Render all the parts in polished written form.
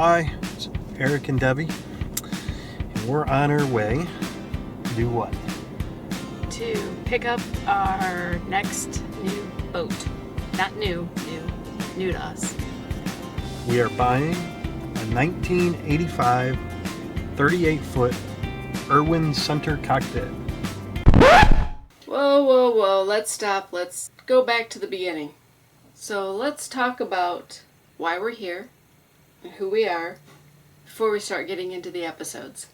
Hi, it's Eric and Debbie, and we're on our way to do what? To pick up our next new boat. Not new to us. We are buying a 1985 38-foot Irwin Center cockpit. Whoa, let's stop. Let's go back to the beginning. So let's talk about why we're here and who we are before we start getting into the episodes.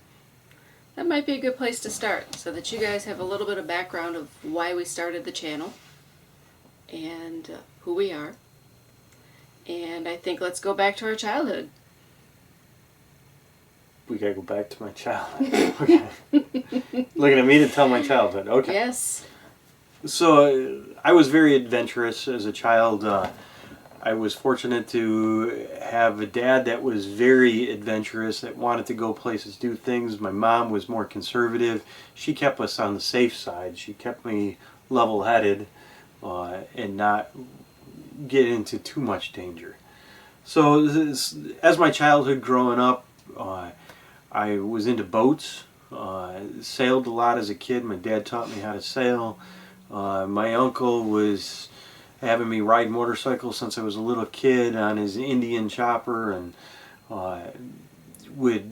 That might be a good place to start so that you guys have a little bit of background of why we started the channel and who we are. And I think let's go back to our childhood. We gotta go back to my childhood. Okay. Looking at me to tell my childhood. Okay. Yes. So I was very adventurous as a child. I was fortunate to have a dad that was very adventurous, that wanted to go places, do things. My mom was more conservative. She kept us on the safe side. She kept me level-headed and not get into too much danger. So as my childhood growing up, I was into boats, sailed a lot as a kid. My dad taught me how to sail. My uncle was having me ride motorcycles since I was a little kid on his Indian chopper, and would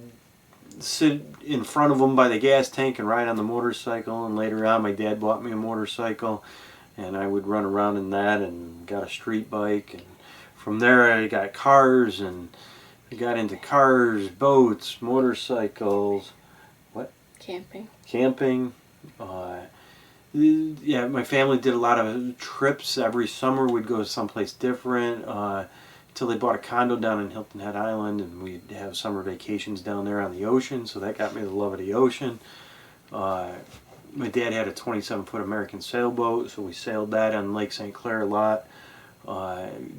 sit in front of him by the gas tank and ride on the motorcycle. And later on my dad bought me a motorcycle and I would run around in that, and got a street bike, and from there I got cars, and I got into cars, boats, motorcycles, Camping. Yeah, my family did a lot of trips. Every summer we'd go someplace different until they bought a condo down in Hilton Head Island, and we'd have summer vacations down there on the ocean, so that got me the love of the ocean. My dad had a 27-foot American sailboat, so we sailed that on Lake St. Clair a lot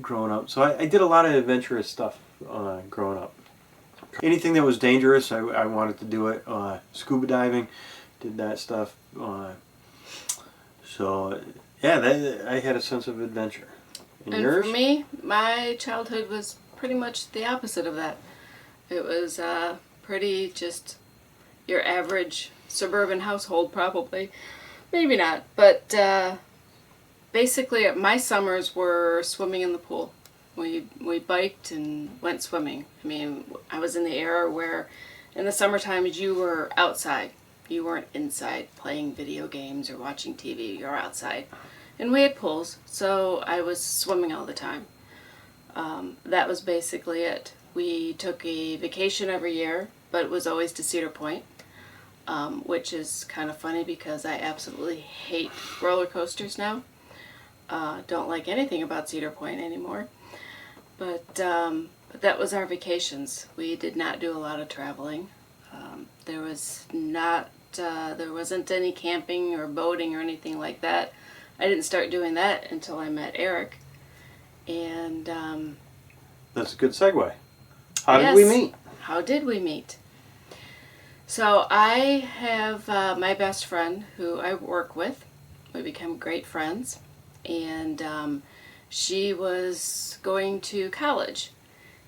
growing up. So I did a lot of adventurous stuff growing up. Anything that was dangerous, I wanted to do it. Scuba diving, did that stuff. So, yeah, I had a sense of adventure. And yours? For me, my childhood was pretty much the opposite of that. It was pretty just your average suburban household, probably. Maybe not, but basically my summers were swimming in the pool. We biked and went swimming. I mean, I was in the era where in the summertime you were outside. You weren't inside playing video games or watching TV. You were outside. And we had pools, so I was swimming all the time. That was basically it. We took a vacation every year, but it was always to Cedar Point, which is kind of funny because I absolutely hate roller coasters now. Don't like anything about Cedar Point anymore. But that was our vacations. We did not do a lot of traveling. There wasn't any camping or boating or anything like that. I didn't start doing that until I met Eric. And that's a good segue. How did we meet? How did we meet? So I have my best friend who I work with. We became great friends. And she was going to college.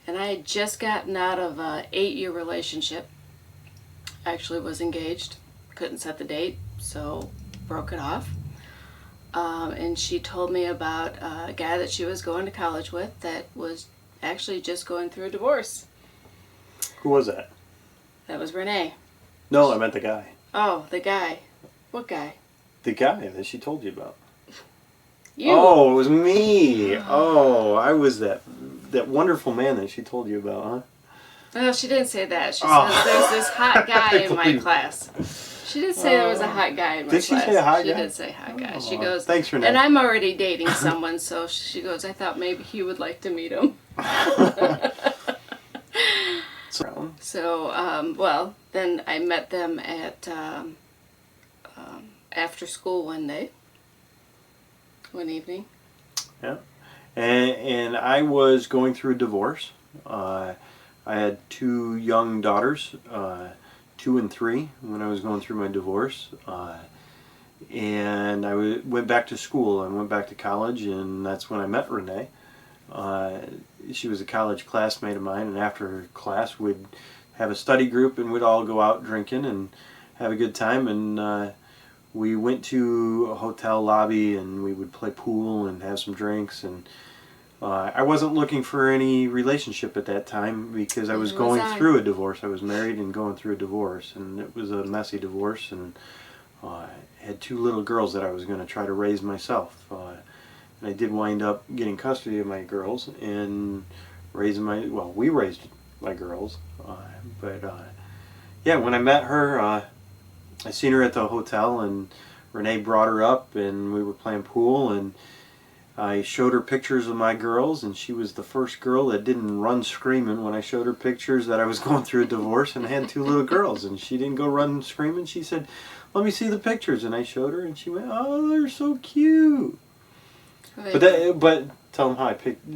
And I had just gotten out of an 8-year relationship. Actually was engaged. Couldn't set the date, so broke it off. And she told me about a guy that she was going to college with that was actually just going through a divorce. Who was that? That was Renee. No, I meant the guy. Oh, the guy. What guy? The guy that she told you about. You. Oh, it was me. Oh, I was that wonderful man that she told you about, huh? No, she didn't say that. She said there's this hot guy in my class. She did say there was a hot guy in my class. Did she say a hot guy? She did say hot guy. She goes, thanks, Renee. And I'm already dating someone, so she goes, I thought maybe he would like to meet him. So, well, then I met them at after school one evening. Yeah. And I was going through a divorce. I had 2 young daughters, 2 and 3, when I was going through my divorce. And I went back to school and went back to college, and that's when I met Renee. She was a college classmate of mine, and after class we'd have a study group and we'd all go out drinking and have a good time. And we went to a hotel lobby and we would play pool and have some drinks. And I wasn't looking for any relationship at that time because I was going through a divorce. I was married and going through a divorce, and it was a messy divorce. And I had 2 little girls that I was going to try to raise myself. And I did wind up getting custody of my girls and raising we raised my girls. Yeah, when I met her, I seen her at the hotel, and Renee brought her up, and we were playing pool, and I showed her pictures of my girls, and she was the first girl that didn't run screaming when I showed her pictures that I was going through a divorce and I had 2 little girls, and she didn't go run screaming. She said, "Let me see the pictures," and I showed her, and she went, "Oh, they're so cute." But tell them how I picked.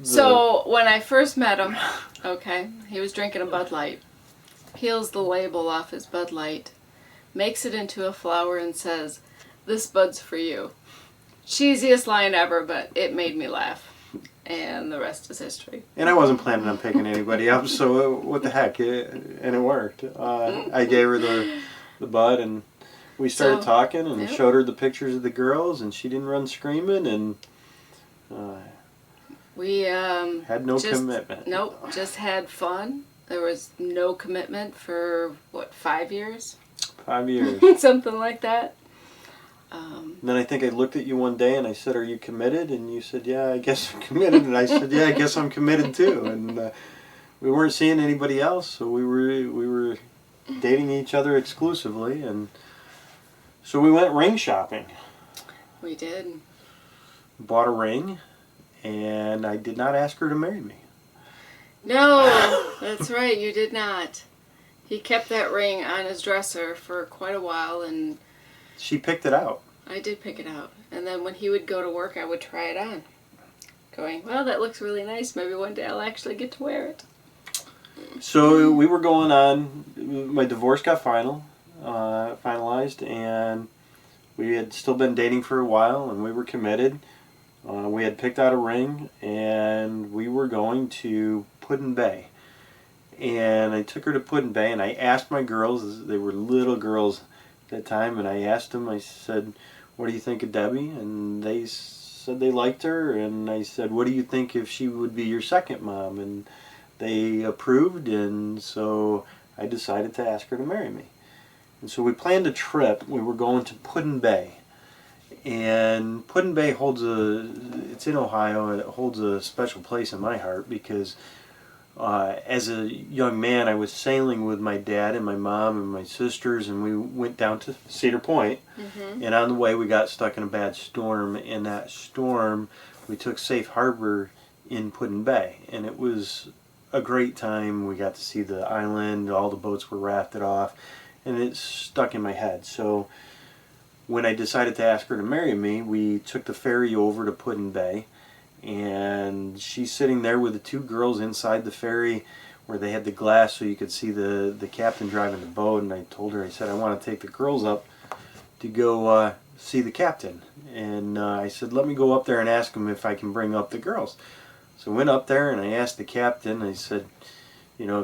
So when I first met him, okay, he was drinking a Bud Light. Peels the label off his Bud Light, makes it into a flower, and says, "This Bud's for you." Cheesiest line ever, but it made me laugh. And the rest is history. And I wasn't planning on picking anybody up, so what the heck? And it worked. I gave her the bud, and we started talking, and showed her the pictures of the girls, and she didn't run screaming, and we had no commitment. Nope, just had fun. There was no commitment for, 5 years? 5 years. Something like that. Then I think I looked at you one day and I said, "Are you committed?" And you said, "Yeah, I guess I'm committed." And I said, "Yeah, I guess I'm committed too." And we weren't seeing anybody else, so we were dating each other exclusively, and so we went ring shopping. We did. Bought a ring, and I did not ask her to marry me. No, that's right, you did not. He kept that ring on his dresser for quite a while, and she picked it out. I did pick it out. And then when he would go to work, I would try it on. Going, well, that looks really nice. Maybe one day I'll actually get to wear it. So we were going on. My divorce got finalized, and we had still been dating for a while, and we were committed. We had picked out a ring, and we were going to Put-in-Bay. And I took her to Put-in-Bay, and I asked my girls, they were little girls at that time, and I asked them, I said, "What do you think of Debbie?" And they said they liked her, and I said, "What do you think if she would be your second mom?" And they approved, and so I decided to ask her to marry me. And so we planned a trip. We were going to Put-in-Bay. And Put-in-Bay it's in Ohio, and it holds a special place in my heart because as a young man, I was sailing with my dad and my mom and my sisters, and we went down to Cedar Point. Mm-hmm. And on the way, we got stuck in a bad storm. In that storm, we took safe harbor in Put-in-Bay, and it was a great time. We got to see the island. All the boats were rafted off, and it stuck in my head. So when I decided to ask her to marry me, we took the ferry over to Put-in-Bay. And she's sitting there with the 2 girls inside the ferry where they had the glass so you could see the captain driving the boat. And I told her, I said, "I want to take the girls up to go see the captain." And I said, "Let me go up there and ask him if I can bring up the girls." So I went up there and I asked the captain, I said,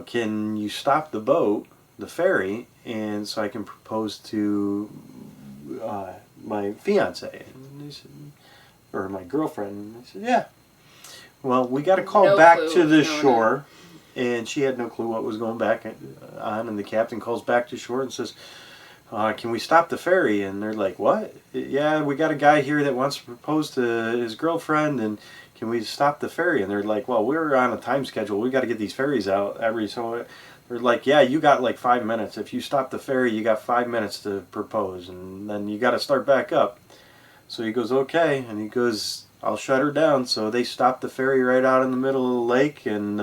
"Can you stop the boat, the ferry, and so I can propose to my fiance?" And he said, or my girlfriend. And I said, "Yeah." Well, we got a call back to the shore, and she had no clue what was going back on, and the captain calls back to shore and says, "Can we stop the ferry?" And they're like, "What?" "Yeah, we got a guy here that wants to propose to his girlfriend, and can we stop the ferry?" And they're like, "Well, we're on a time schedule. We got to get these ferries out so." They're like, "Yeah, you got like 5 minutes. If you stop the ferry, you got 5 minutes to propose, and then you got to start back up." So he goes, "Okay," and he goes, "I'll shut her down." So they stopped the ferry right out in the middle of the lake, and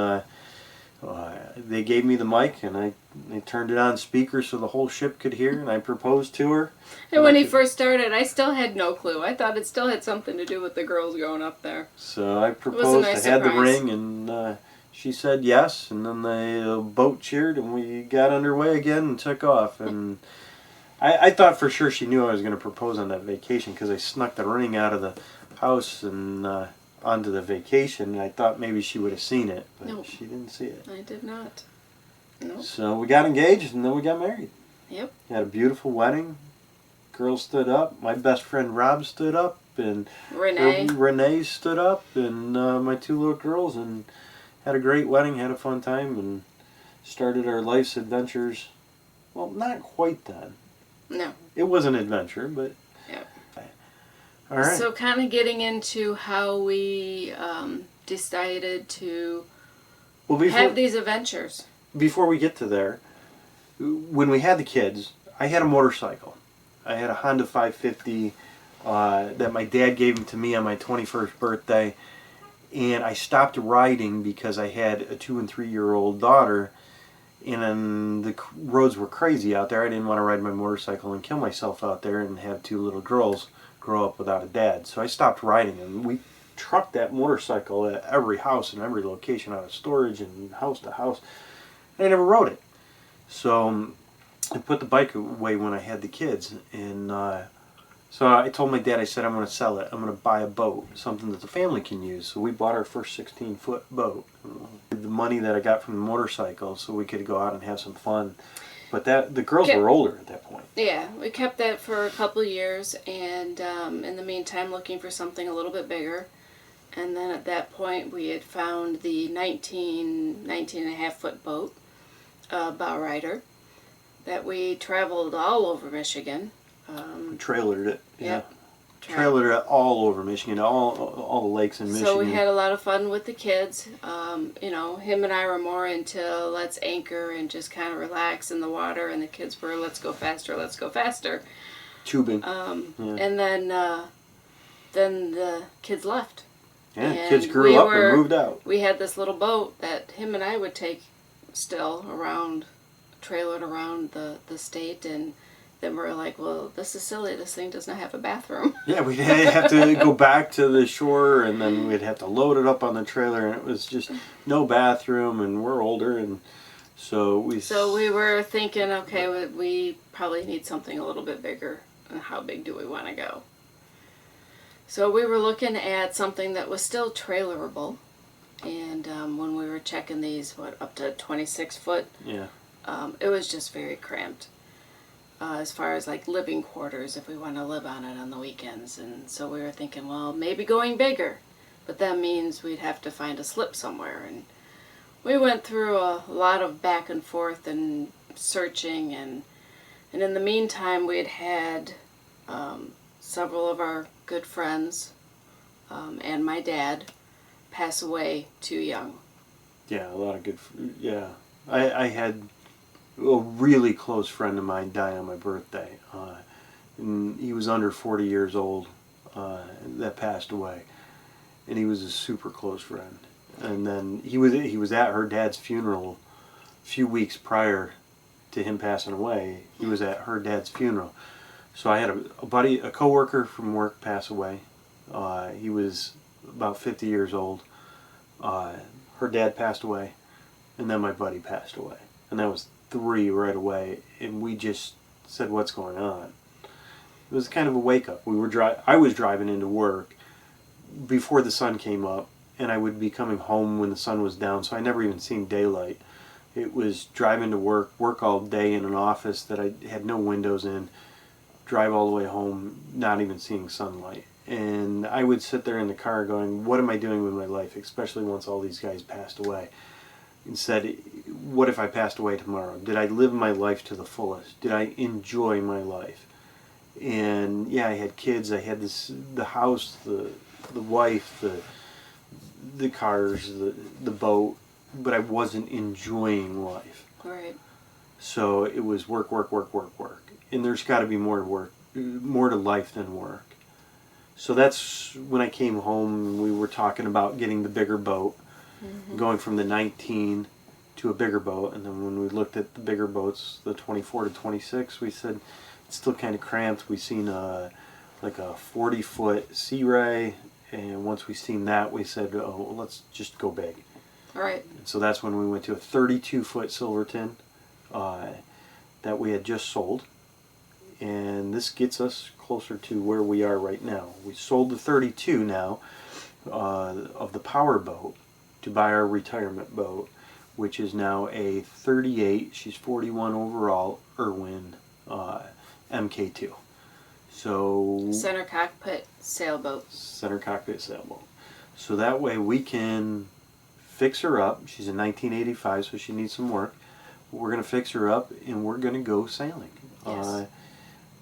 they gave me the mic, and they turned it on speaker so the whole ship could hear, and I proposed to her. And when he first started, I still had no clue. I thought it still had something to do with the girls going up there. So I proposed, I had the ring, and she said yes, and then the boat cheered, and we got underway again and took off. And I thought for sure she knew I was going to propose on that vacation because I snuck the ring out of the house, and onto the vacation, and I thought maybe she would have seen it, but Nope. she didn't see it. I did not. Nope. So we got engaged, and then we got married. Yep. Had a beautiful wedding. Girls stood up. My best friend Rob stood up, and Renee stood up, and my 2 little girls, and had a great wedding, had a fun time, and started our life's adventures. Well, not quite then. No. It was an adventure, but... Yep. All right. So kind of getting into how we decided to have these adventures. Before we get to there, when we had the kids, I had a motorcycle. I had a Honda 550 that my dad gave to me on my 21st birthday, and I stopped riding because I had a 2 and 3 year old daughter, and the roads were crazy out there. I didn't want to ride my motorcycle and kill myself out there and have 2 little girls grow up without a dad. So I stopped riding, and we trucked that motorcycle at every house and every location, out of storage and house to house. I never rode it. So I put the bike away when I had the kids, and so I told my dad, I said, I'm going to sell it. I'm going to buy a boat, something that the family can use. So we bought our first 16-foot boat. The money that I got from the motorcycle, so we could go out and have some fun. But the girls were older at that point. Yeah, we kept that for a couple of years, and in the meantime looking for something a little bit bigger. And then at that point we had found the 19 and a half foot boat, bow rider, that we traveled all over Michigan. We trailered it. Yep. Yeah. Trailered it all over Michigan, all the lakes in Michigan. So we had a lot of fun with the kids. You know, him and I were more into let's anchor and just kind of relax in the water, and the kids were let's go faster, let's go faster. Tubing. And then the kids left. Yeah, and kids grew up and moved out. We had this little boat that him and I would take still around, trailered around the state, and then we're like, well, this is silly. This thing does not have a bathroom. Yeah, we'd have to go back to the shore, and then we'd have to load it up on the trailer, and it was just no bathroom, and we're older, and so we were thinking, okay, we probably need something a little bit bigger, and how big do we want to go? So we were looking at something that was still trailerable, and when we were checking these, up to 26 foot, yeah, it was just very cramped. As far as like living quarters, if we want to live on it on the weekends. And so we were thinking, well, maybe going bigger, but that means we'd have to find a slip somewhere. And we went through a lot of back and forth and searching, and in the meantime we had several of our good friends and my dad pass away too young. Yeah, a lot of good. Yeah, I had a really close friend of mine die on my birthday. And he was under 40 years old that passed away. And he was a super close friend. And then he was at her dad's funeral a few weeks prior to him passing away. He was at her dad's funeral. So I had a buddy, a coworker from work pass away. He was about 50 years old. Her dad passed away. And then my buddy passed away. And that was 3 right away, and we just said, what's going on? It was kind of a wake-up. I was driving into work before the sun came up, and I would be coming home when the sun was down, so I never even seen daylight. It was driving to work all day in an office that I had no windows in, drive all the way home, not even seeing sunlight. And I would sit there in the car going, what am I doing with my life, especially once all these guys passed away? And said, what if I passed away tomorrow? Did I live my life to the fullest? Did I enjoy my life? And yeah, I had kids. I had the house, the wife, the cars, the boat, but I wasn't enjoying life. Right. So it was work. And there's got to be more to life than work. So that's when I came home. We were talking about getting the bigger boat. Mm-hmm. Going from the 19 to a bigger boat, and then when we looked at the bigger boats, the 24 to 26, we said it's still kind of cramped. We seen like a 40-foot Sea Ray, and once we seen that, we said, oh, let's just go big. All right. And so that's when we went to a 32-foot Silverton that we had just sold, and this gets us closer to where we are right now. We sold the 32 now. of the power boat to buy our retirement boat, which is now a 38, she's 41 overall, Irwin MK2. So Center cockpit sailboat. Center cockpit sailboat. So that way we can fix her up. She's a 1985, so she needs some work. We're going to fix her up and we're going to go sailing. Yes.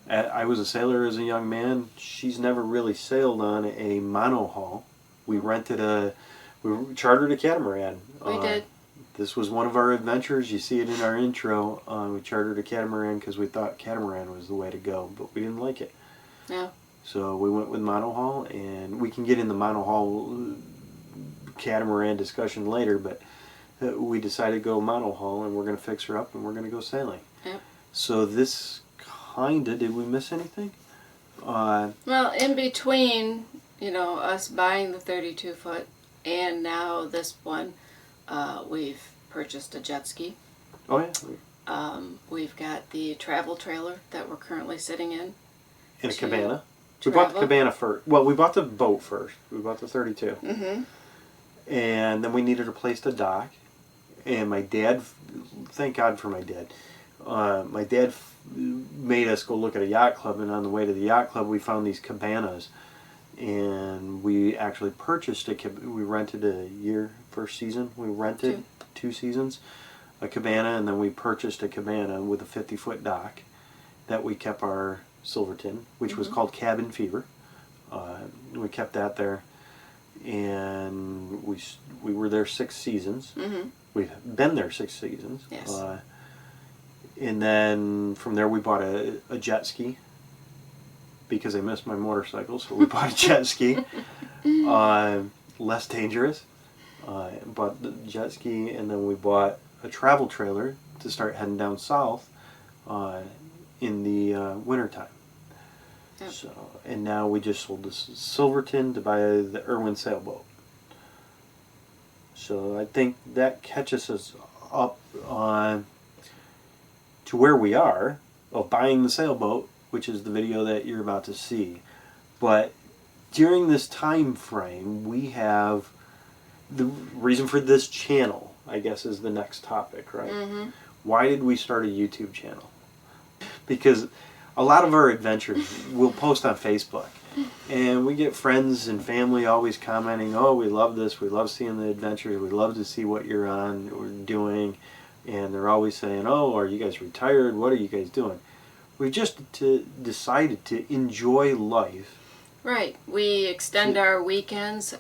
I was a sailor as a young man. She's never really sailed on a monohull. We chartered a catamaran. We did. This was one of our adventures. You see it in our intro. We chartered a catamaran because we thought catamaran was the way to go, but we didn't like it. No. So we went with monohull, and we can get in the monohull catamaran discussion later, but we decided to go monohull, and we're going to fix her up, and we're going to go sailing. Yep. So this did we miss anything? Well, in between, us buying the 32-foot and now this one, we've purchased a jet ski. Oh, yeah. We've got the travel trailer that we're currently sitting in. In a cabana. We bought the cabana first. Well, we bought the boat first. We bought the 32. Mm-hmm. And then we needed a place to dock. And my dad, thank God for my dad. My dad made us go look at a yacht club, and on the way to the yacht club we found these cabanas, and we actually purchased we rented a year, first season we rented two seasons, a cabana, and then we purchased a cabana with a 50-foot dock that we kept our Silverton, which was called Cabin Fever. We kept that there, and we were there 6 seasons. Mm-hmm. We've been there 6 seasons. Yes. And then from there we bought a jet ski because I missed my motorcycle, so we bought a jet ski. Less dangerous. Bought the jet ski, and then we bought a travel trailer to start heading down south in the wintertime. Yep. So, and now we just sold the Silverton to buy the Irwin sailboat. So I think that catches us up on to where we are of buying the sailboat, which is the video that you're about to see. But during this time frame, we have the reason for this channel, I guess, is the next topic, right? Mm-hmm. Why did we start a YouTube channel? Because a lot of our adventures we'll post on Facebook, and we get friends and family always commenting, oh, we love this, we love seeing the adventures, we love to see what you're on or doing. And they're always saying, oh, are you guys retired? What are you guys doing? We just decided to enjoy life. Right. We extend our weekends.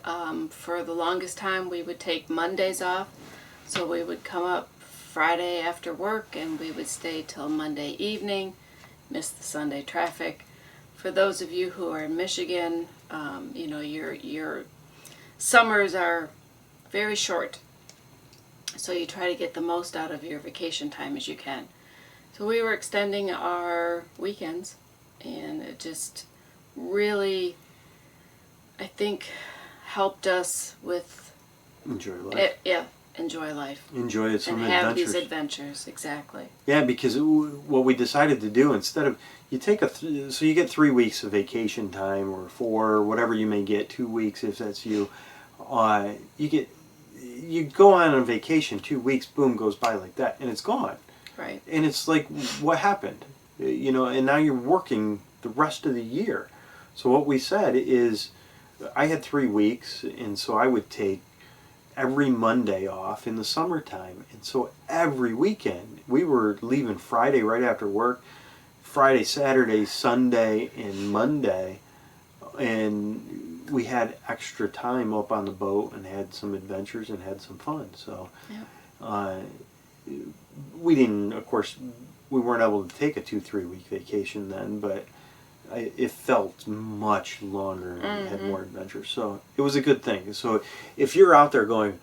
For the longest time, we would take Mondays off. So we would come up Friday after work, and we would stay till Monday evening, miss the Sunday traffic. For those of you who are in Michigan, your summers are very short. So you try to get the most out of your vacation time as you can. So we were extending our weekends, and it just really, I think, helped us with enjoy life. Enjoy life. Enjoy some and have adventures. these adventures, exactly. Yeah, because what we decided to do, instead of you take so you get 3 weeks of vacation time, or 4, or whatever you may get, 2 weeks if that's you. You go on a vacation, 2 weeks, boom, goes by like that, and it's gone. Right. And it's like, what happened? And now you're working the rest of the year. So what we said is, I had 3 weeks, and so I would take every Monday off in the summertime. And so every weekend, we were leaving Friday right after work, Friday, Saturday, Sunday, and Monday, and we had extra time up on the boat and had some adventures and had some fun. So we didn't, of course, we weren't able to take a 2-3 week vacation then, but it felt much longer and had more adventures. So it was a good thing. So if you're out there going,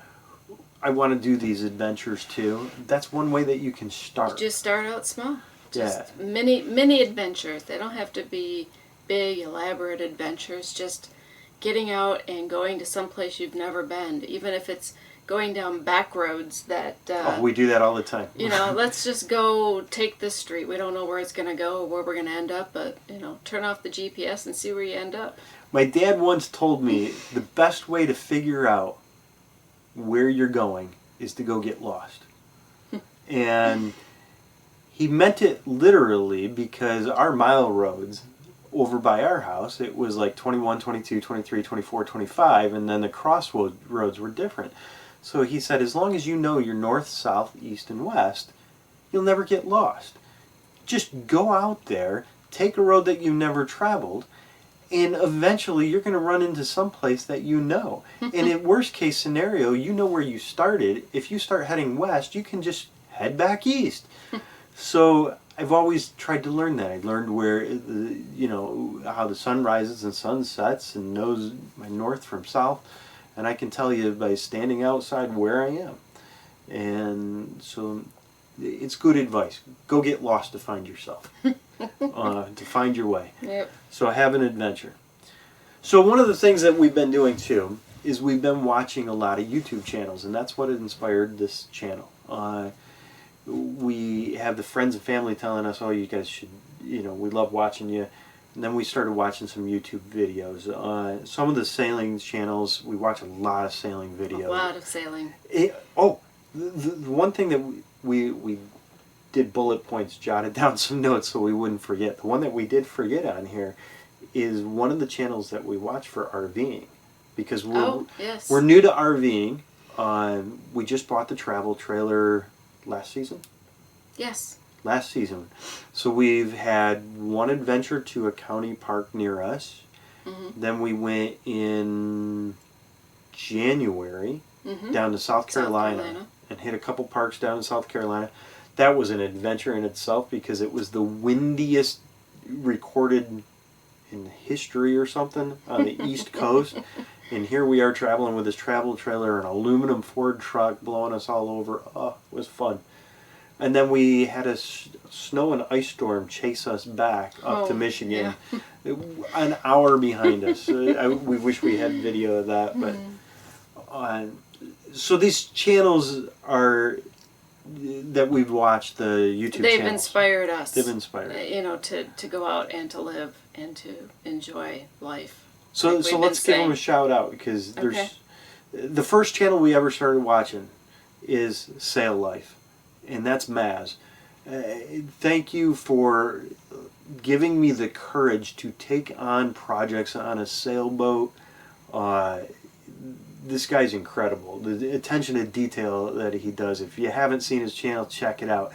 I want to do these adventures too, that's one way that you can start. Just start out small. Just mini adventures. They don't have to be big, elaborate adventures. Just getting out and going to some place you've never been, even if it's going down back roads that... we do that all the time. Let's just go take this street. We don't know where it's going to go or where we're going to end up, but, turn off the GPS and see where you end up. My dad once told me the best way to figure out where you're going is to go get lost. And he meant it literally, because our mile roads over by our house, it was like 21, 22, 23, 24, 25, and then the crossroads were different. So he said, as long as you know your north, south, east, and west, you'll never get lost. Just go out there, take a road that you've never traveled, and eventually you're going to run into some place that you know. And in worst case scenario, you know where you started. If you start heading west, you can just head back east. So I've always tried to learn that. I learned where, you know, how the sun rises and sun sets, and knows my north from south. And I can tell you by standing outside where I am. And so it's good advice. Go get lost to find yourself. To find your way. Yep. So have an adventure. So one of the things that we've been doing too is we've been watching a lot of YouTube channels, and that's what inspired this channel. We have the friends and family telling us, oh, you guys should, you know, we love watching you. And then we started watching some YouTube videos. Some of the sailing channels, we watch a lot of sailing videos. A lot of sailing. The one thing that we did bullet points, jotted down some notes so we wouldn't forget. The one that we did forget on here is one of the channels that we watch for RVing. Because we're new to RVing. We just bought the travel trailer last season? Yes. Last season. So we've had one adventure to a county park near us. Mm-hmm. Then we went in January down to South Carolina and hit a couple parks down in South Carolina. That was an adventure in itself because it was the windiest recorded in history or something on the East Coast. And here we are traveling with this travel trailer, an aluminum Ford truck blowing us all over. Oh, it was fun. And then we had a snow and ice storm chase us back up to Michigan. Yeah. An hour behind us. We wish we had video of that. But so these channels are that we've watched, the YouTube They've channels. Inspired us. They've inspired. You know, to go out and to live and to enjoy life. So let's give them a shout out, because there's the first channel we ever started watching is Sail Life, and that's Maz. Thank you for giving me the courage to take on projects on a sailboat. This guy's incredible. The attention to detail that he does. If you haven't seen his channel, check it out.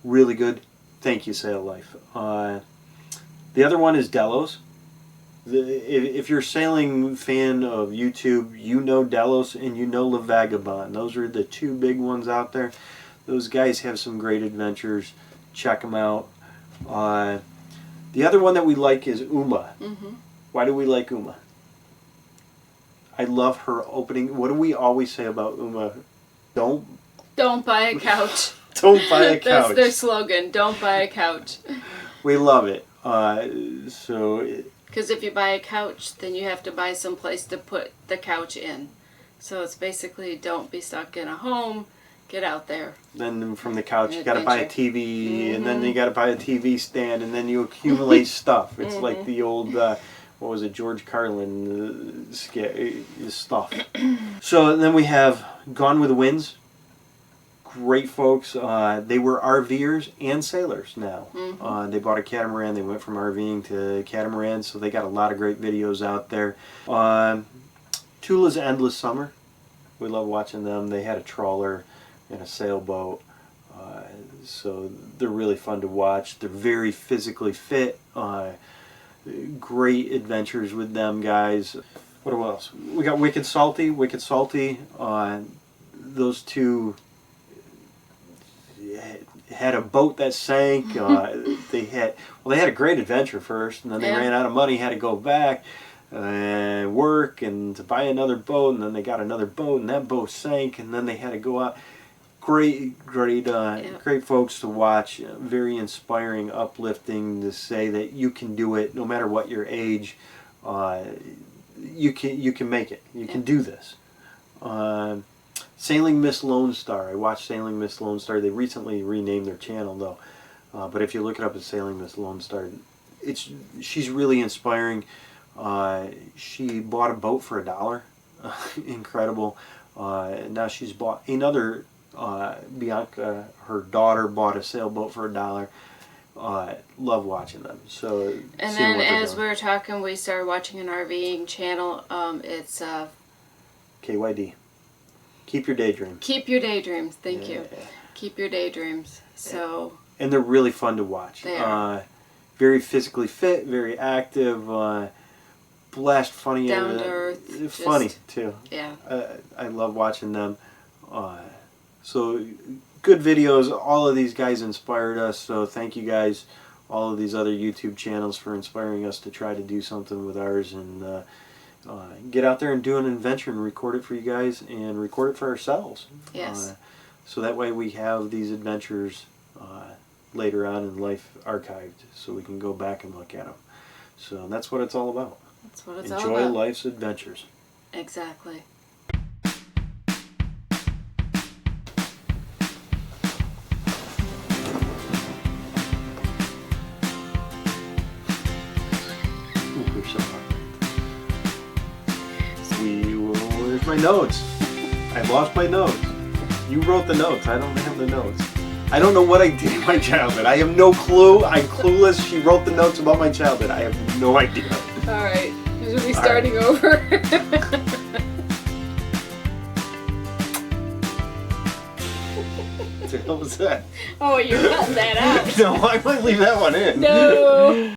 Really good. Thank you, Sail Life. The other one is Delos. If you're a sailing fan of YouTube, you know Delos and you know Vagabonde. Those are the two big ones out there. Those guys have some great adventures. Check them out. The other one that we like is Uma. Mm-hmm. Why do we like Uma? I love her opening. What do we always say about Uma? Don't buy a couch. Don't buy a couch. That's their slogan. Don't buy a couch. We love it. Because if you buy a couch, then you have to buy some place to put the couch in. So it's basically, don't be stuck in a home. Get out there. Then from the couch, you got to buy a TV, and then you got to buy a TV stand, and then you accumulate stuff. It's like the old, what was it, George Carlin stuff. So then we have Gone with the Wynns. Great folks. They were RVers and sailors now. Mm-hmm. They bought a catamaran. They went from RVing to catamaran, so they got a lot of great videos out there. Tula's Endless Summer. We love watching them. They had a trawler and a sailboat, so they're really fun to watch. They're very physically fit. Great adventures with them guys. What else? We got Wicked Salty. Those two had a boat that sank. They had a great adventure first, and then they ran out of money, had to go back and work and to buy another boat, and then they got another boat, and that boat sank, and then they had to go out. Great folks to watch. Very inspiring, uplifting to say that you can do it no matter what your age. You can make it. You can do this. Sailing Miss Lone Star. I watched Sailing Miss Lone Star. They recently renamed their channel though, but if you look it up as Sailing Miss Lone Star, she's really inspiring. She bought a boat for $1. Incredible. Now she's bought another, Bianca, her daughter, bought a sailboat for $1. Love watching them. So, and then as we were talking, we started watching an RVing channel. It's KYD. Keep your daydreams. Keep your daydreams. Thank you. Keep your daydreams. So. And they're really fun to watch. They are. Very physically fit, very active, blast funny. Down to earth. Funny too. Yeah. I love watching them. So good videos. All of these guys inspired us. So thank you guys, all of these other YouTube channels, for inspiring us to try to do something with ours and get out there and do an adventure and record it for you guys and record it for ourselves. Yes. So that way we have these adventures later on in life archived, so we can go back and look at them. So that's what it's all about. That's what it's all about. about. Enjoy life's adventures. Exactly. Ooh, we're so hard. Where's my notes? I lost my notes. You wrote the notes. I don't have the notes. I don't know what I did in my childhood. I have no clue. I'm clueless. She wrote the notes about my childhood. I have no idea. All right. Should we starting over? What was that? Oh, you're cutting that out. No, I might leave that one in. No.